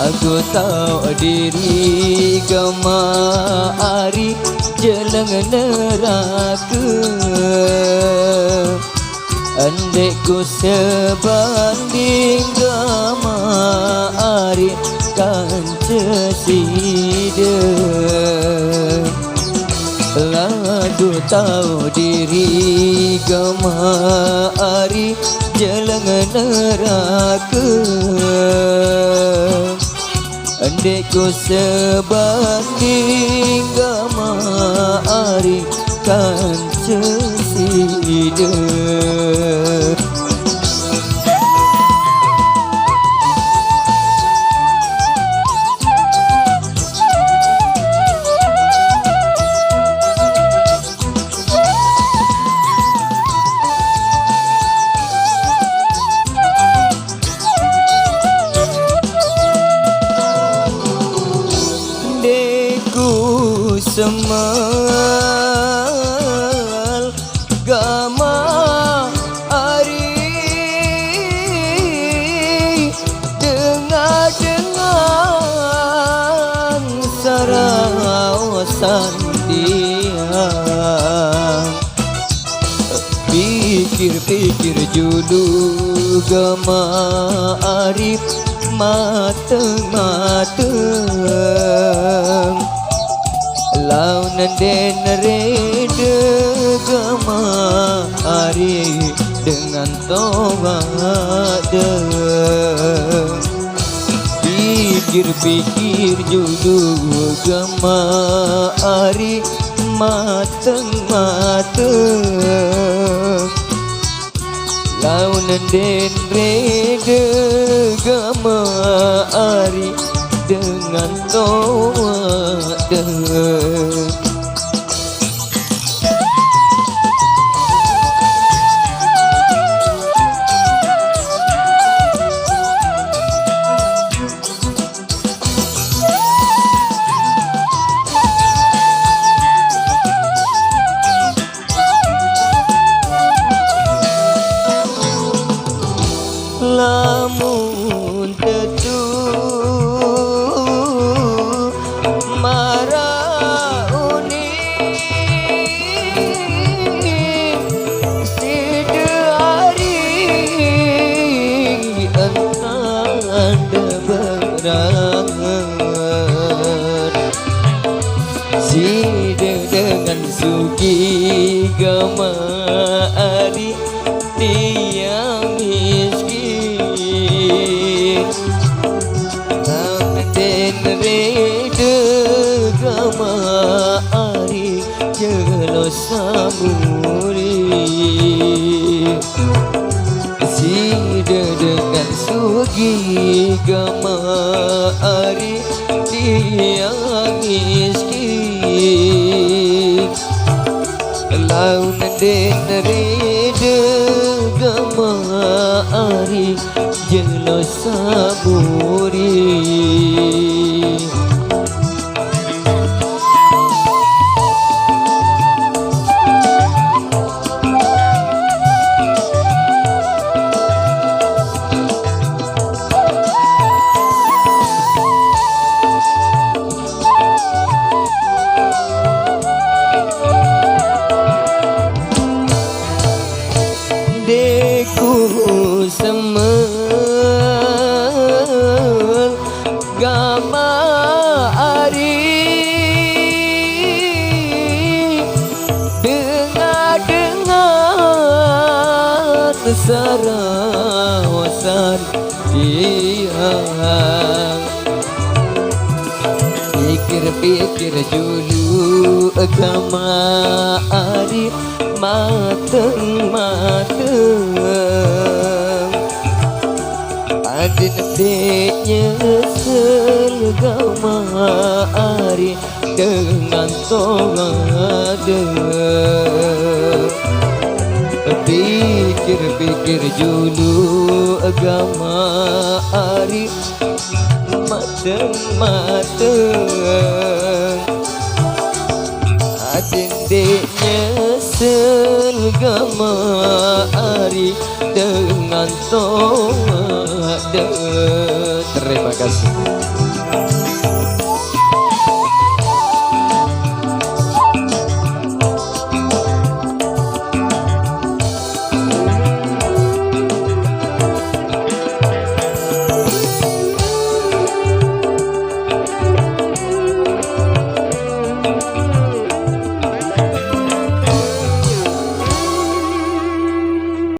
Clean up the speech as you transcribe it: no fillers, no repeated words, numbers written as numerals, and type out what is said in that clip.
Aku tahu diri kemari jelang neraka. Andai ku sebanding kemari kan sesida. Aku tahu diri kemari jelang neraka. Andai ku sebanding kemari kan sesida. Semal gama ari dengan sarawasan dia. Pikir-pikir julu gama ari mateng-mateng. Lau nanden reda gama ari dengan tawada. Pikir-pikir julu gama ari mateng-mateng. Lau nanden reda gama ari dengan tawada. Lamun tetu marauni sidari antanda berangan. Sida dengan sugi gama ari tiang miskin. Nanden reda gama ari jelo samuri. Sida dengan sugi gama ari tiang miskin. Lau nanden reda gama ari jelo saburi. Deku semal gama ari dengan sarawasan dia. Pikir-pikir dulu agama ari mateng-mateng. Ada nantinya selagama ari dengan tongada. Pikir-pikir dulu agama ari mateng-mateng. Adendeknya selagama ari dengan tongada. Terima kasih.